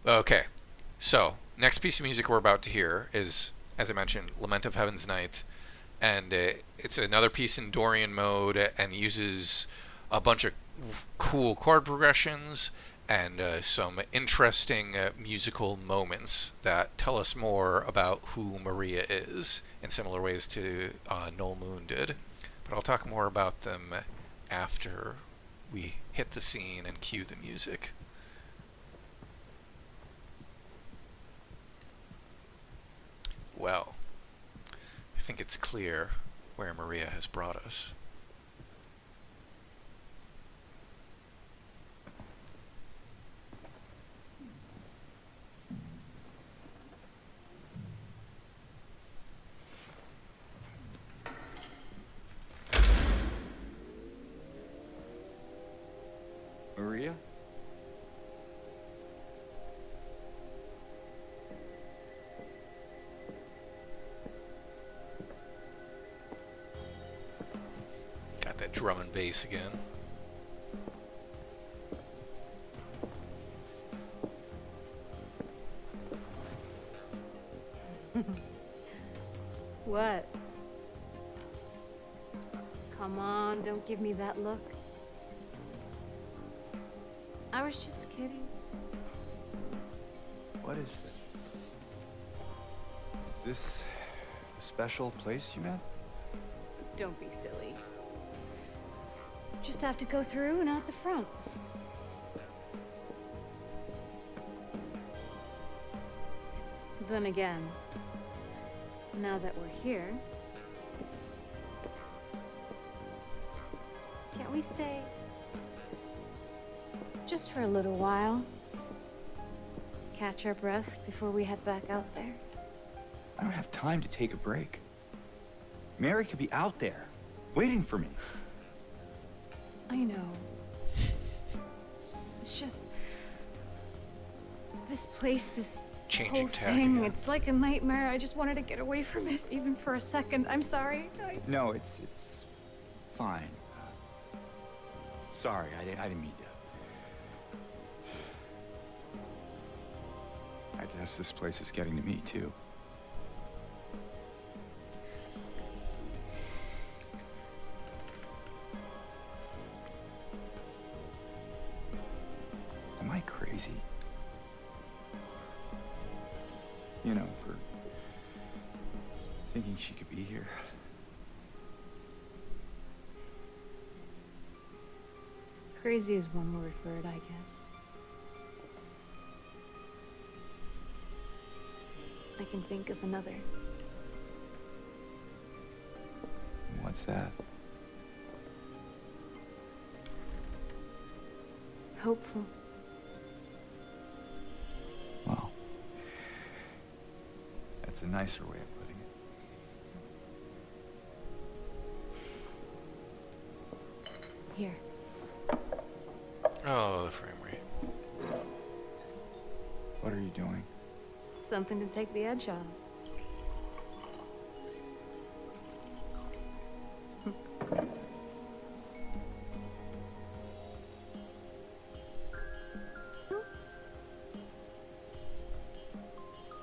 Okay, so next piece of music we're about to hear is, as I mentioned, Lament of Heaven's Night, and it's another piece in Dorian mode and uses a bunch of cool chord progressions and some interesting musical moments that tell us more about who Maria is in similar ways to Null Moon did. But I'll talk more about them after we hit the scene and cue the music. Well, I think it's clear where Maria has brought us. Maria? Got that drum and bass again. What? Come on, don't give me that look. I was just kidding. What is this? Is this a special place you met? Don't be silly. Just have to go through and out the front. Then again, now that we're here, can't we stay just for a little while? Catch our breath before we head back out there? I don't have time to take a break. Mary could be out there, waiting for me. I know. It's just this place, this Changing whole tack thing. again. It's like a nightmare. I just wanted to get away from it, even for a second. I'm sorry. No, it's fine. Sorry, I didn't mean to. I guess this place is getting to me, too. Am I crazy? You know, for thinking she could be here. Crazy is one word for it, I guess. I can think of another. What's that? Hopeful. Well, that's a nicer way of putting it. Here. Oh, the frame rate. What are you doing? Something to take the edge off.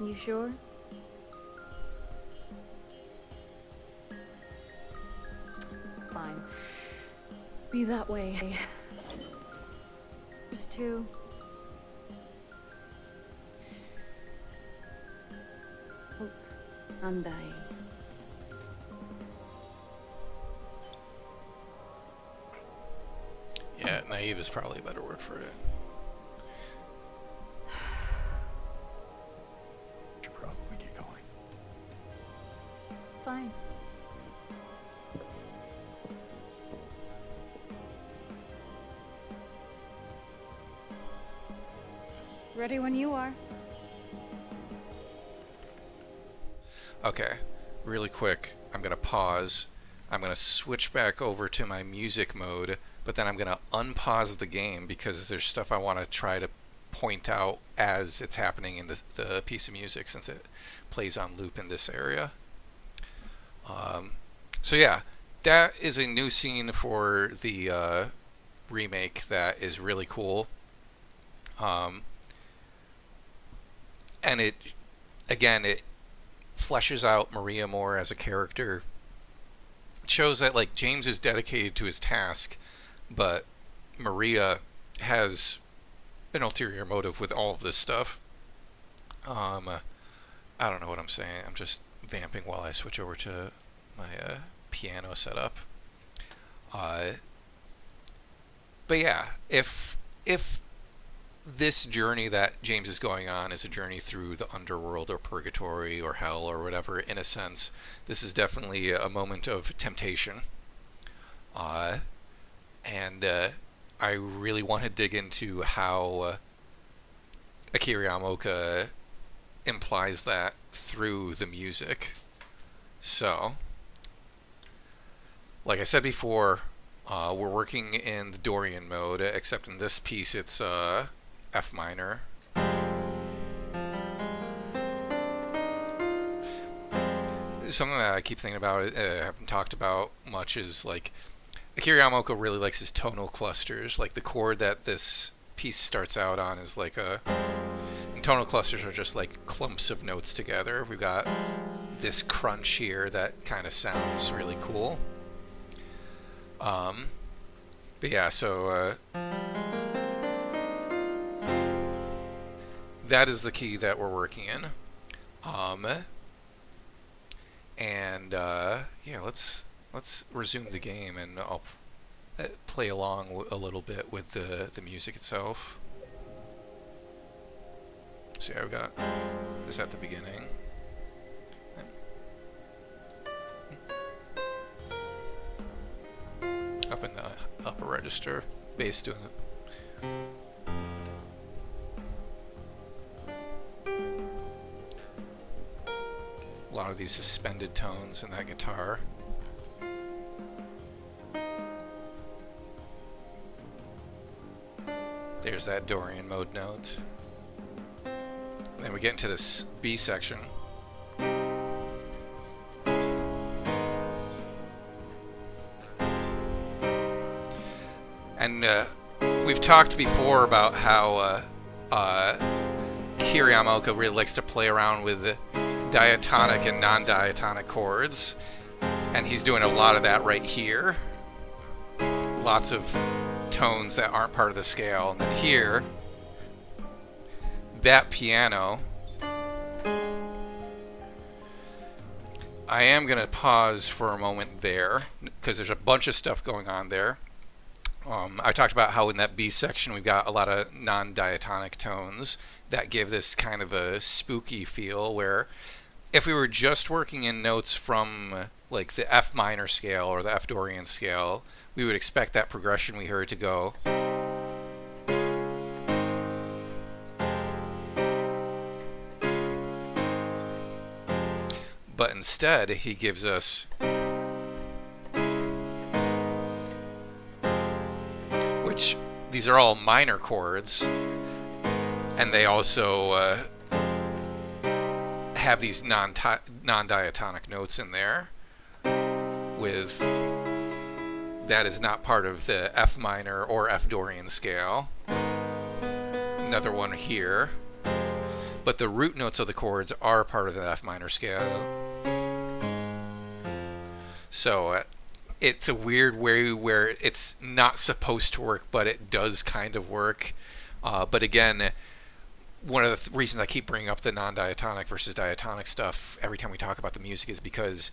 You sure? Fine. Be that way. There's two. Hope. Undying. Yeah, naive is probably a better word for it. Should probably get going. Fine. Ready when you are. Okay, really quick, I'm going to pause. I'm going to switch back over to my music mode, but then I'm going to unpause the game because there's stuff I want to try to point out as it's happening in the piece of music since it plays on loop in this area. So yeah, that is a new scene for the remake that is really cool. And it fleshes out Maria more as a character. It shows that like James is dedicated to his task, but Maria has an ulterior motive with all of this stuff. I don't know what I'm saying. I'm just vamping while I switch over to my piano setup. But yeah, if this journey that James is going on is a journey through the underworld or purgatory or hell or whatever, in a sense, this is definitely a moment of temptation. And I really want to dig into how Akira Yamaoka implies that through the music. So, like I said before, we're working in the Dorian mode, except in this piece it's F minor. Something that I keep thinking about, I haven't talked about much, is like Akira Yamaoka really likes his tonal clusters. Like the chord that this piece starts out on is like and tonal clusters are just like clumps of notes together. We've got this crunch here that kind of sounds really cool. But yeah, so that is the key that we're working in. Yeah, let's resume the game, and I'll play along a little bit with the music itself. See, I've got this at the beginning. Up in the upper register, bass doing it. A lot of these suspended tones in that guitar. There's that Dorian mode note. And then we get into this B section. And we've talked before about how Akira Yamaoka really likes to play around with diatonic and non-diatonic chords, and he's doing a lot of that right here. Lots of tones that aren't part of the scale. And then here, that piano, I am going to pause for a moment there because there's a bunch of stuff going on there. I talked about how in that B section we've got a lot of non-diatonic tones that give this kind of a spooky feel, where if we were just working in notes from like the F minor scale or the F Dorian scale, we would expect that progression we heard to go. But instead, he gives us, which these are all minor chords, and they also have these non-diatonic notes in there, with that is not part of the F minor or F Dorian scale. Another one here, but the root notes of the chords are part of the F minor scale. So it's a weird way where it's not supposed to work, but it does kind of work. But again, one of the reasons I keep bringing up the non-diatonic versus diatonic stuff every time we talk about the music is because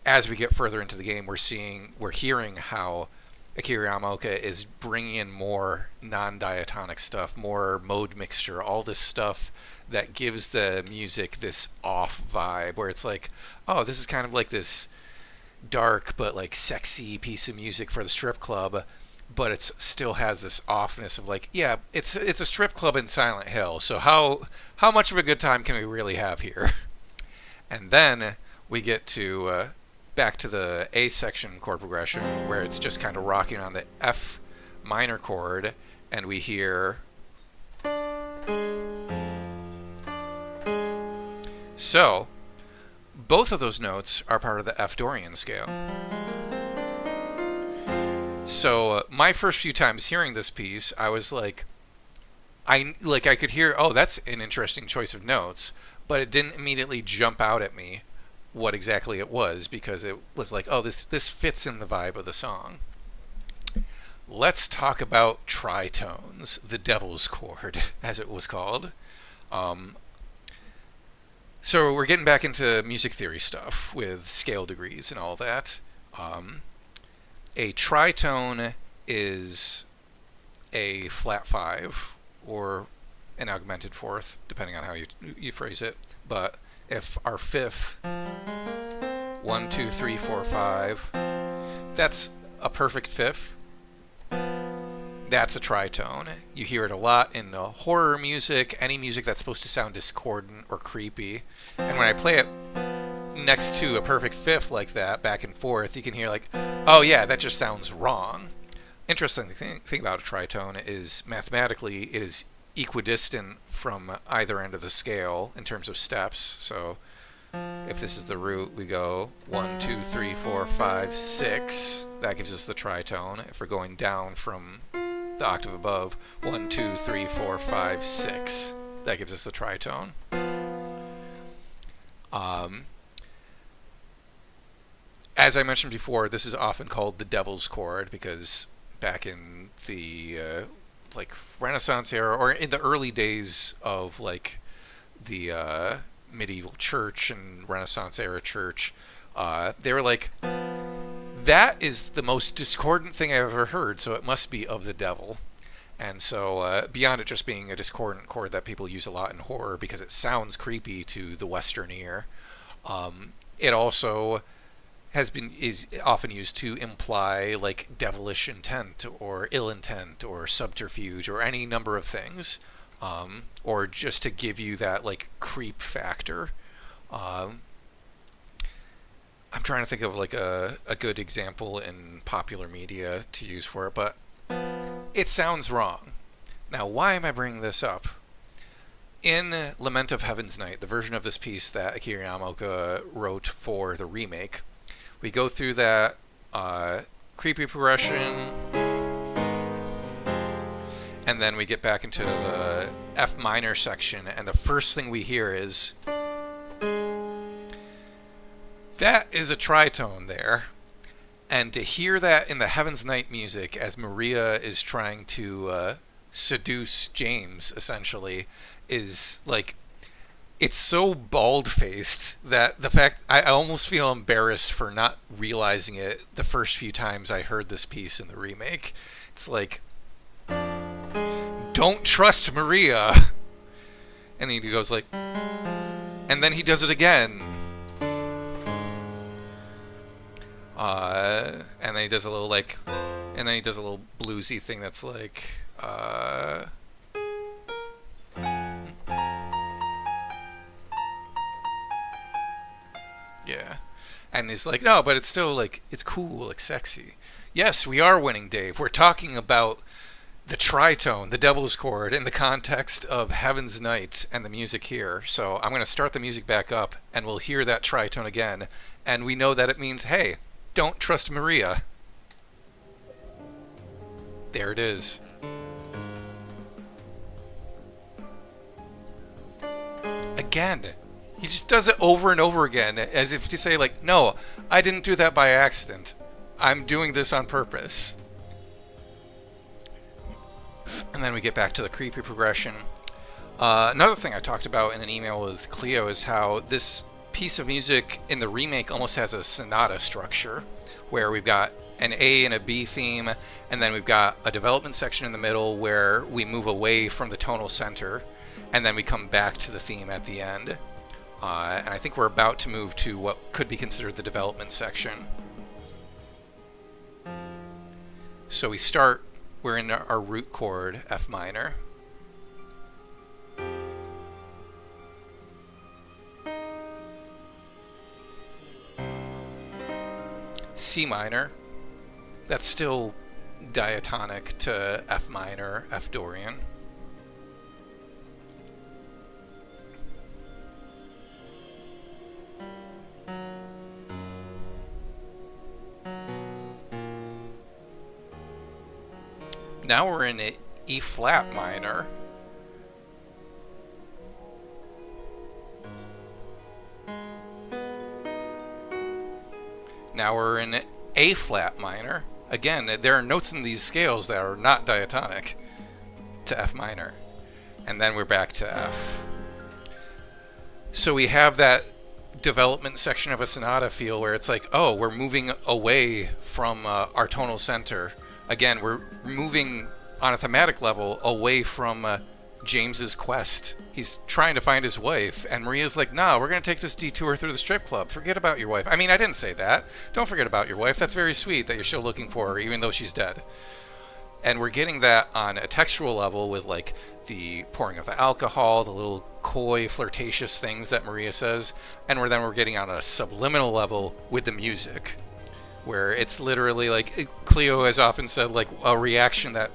as we get further into the game, we're hearing how Akira Yamaoka is bringing in more non-diatonic stuff, more mode mixture, all this stuff that gives the music this off vibe, where it's like, oh, this is kind of like this dark but like sexy piece of music for the strip club, but it still has this offness of like, yeah, it's a strip club in Silent Hill, so how much of a good time can we really have here? And then we get to back to the A section chord progression, where it's just kind of rocking on the F minor chord, and we hear. So both of those notes are part of the F Dorian scale. So my first few times hearing this piece, I was like, I could hear, oh, that's an interesting choice of notes, but it didn't immediately jump out at me what exactly it was, because it was like, oh, this fits in the vibe of the song. Let's talk about tritones, the devil's chord, as it was called. So we're getting back into music theory stuff with scale degrees and all that. A tritone is a flat 5 or an augmented fourth, depending on how you phrase it. But if our fifth, 1, 2, 3, 4, 5, that's a perfect fifth. That's a tritone. You hear it a lot in horror music, any music that's supposed to sound discordant or creepy. And when I play it next to a perfect fifth like that, back and forth, you can hear like, oh yeah, that just sounds wrong. Interesting thing about a tritone is mathematically it is equidistant from either end of the scale in terms of steps. So if this is the root, we go 1, 2, 3, 4, 5, 6. That gives us the tritone. If we're going down from the octave above, 1, 2, 3, 4, 5, 6. That gives us the tritone. As I mentioned before, this is often called the devil's chord because back in the like Renaissance era, or in the early days of like the medieval church and Renaissance era church, they were like, that is the most discordant thing I've ever heard, so it must be of the devil. And so beyond it just being a discordant chord that people use a lot in horror because it sounds creepy to the Western ear, it also is often used to imply like devilish intent or ill intent or subterfuge or any number of things, or just to give you that like creep factor. I'm trying to think of like a good example in popular media to use for it, but it sounds wrong. Now, why am I bringing this up? In Lament of Heaven's Night, the version of this piece that Akira Yamaoka wrote for the remake, we go through that creepy progression, and then we get back into the F minor section, and the first thing we hear is, that is a tritone there. And to hear that in the Heaven's Night music as Maria is trying to seduce James, essentially, is like, it's so bald-faced that the fact I almost feel embarrassed for not realizing it the first few times I heard this piece in the remake. It's like, don't trust Maria. And then he goes like, and then he does it again. And then he does a little like, and then he does a little bluesy thing that's like, yeah. And he's like, no, but it's still like, it's cool, like sexy. Yes, we are winning, Dave. We're talking about the tritone, the devil's chord, in the context of Heaven's Night and the music here. So I'm going to start the music back up, and we'll hear that tritone again. And we know that it means, hey, don't trust Maria. There it is. Again. He just does it over and over again, as if to say, like, no, I didn't do that by accident. I'm doing this on purpose. And then we get back to the creepy progression. Another thing I talked about in an email with Cleo is how this piece of music in the remake almost has a sonata structure, where we've got an A and a B theme, and then we've got a development section in the middle where we move away from the tonal center, and then we come back to the theme at the end. And I think we're about to move to what could be considered the development section. So we're in our root chord, F minor. C minor, that's still diatonic to F minor, F Dorian. Now we're in E flat minor, Now we're in A flat minor. Again, there are notes in these scales that are not diatonic to F minor. And then we're back to F. So we have that development section of a sonata feel where it's like, oh, we're moving away from our tonal center. Again, we're moving on a thematic level away from James's quest. He's trying to find his wife, and Maria's like, nah, we're going to take this detour through the strip club. Forget about your wife. I mean, I didn't say that. Don't forget about your wife. That's very sweet that you're still looking for her, even though she's dead. And we're getting that on a textual level with, like, the pouring of the alcohol, the little coy, flirtatious things that Maria says. And we're getting on a subliminal level with the music, where it's literally, like, Cleo has often said, like, a reaction that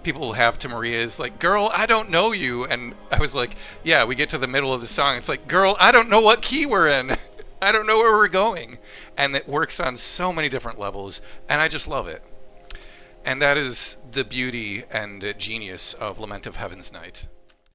people have to Maria is like, girl, I don't know you. And I was like, yeah, we get to the middle of the song, it's like, girl, I don't know what key we're in. I don't know where we're going. And it works on so many different levels, and I just love it. And that is the beauty and genius of Lament of Heaven's Night.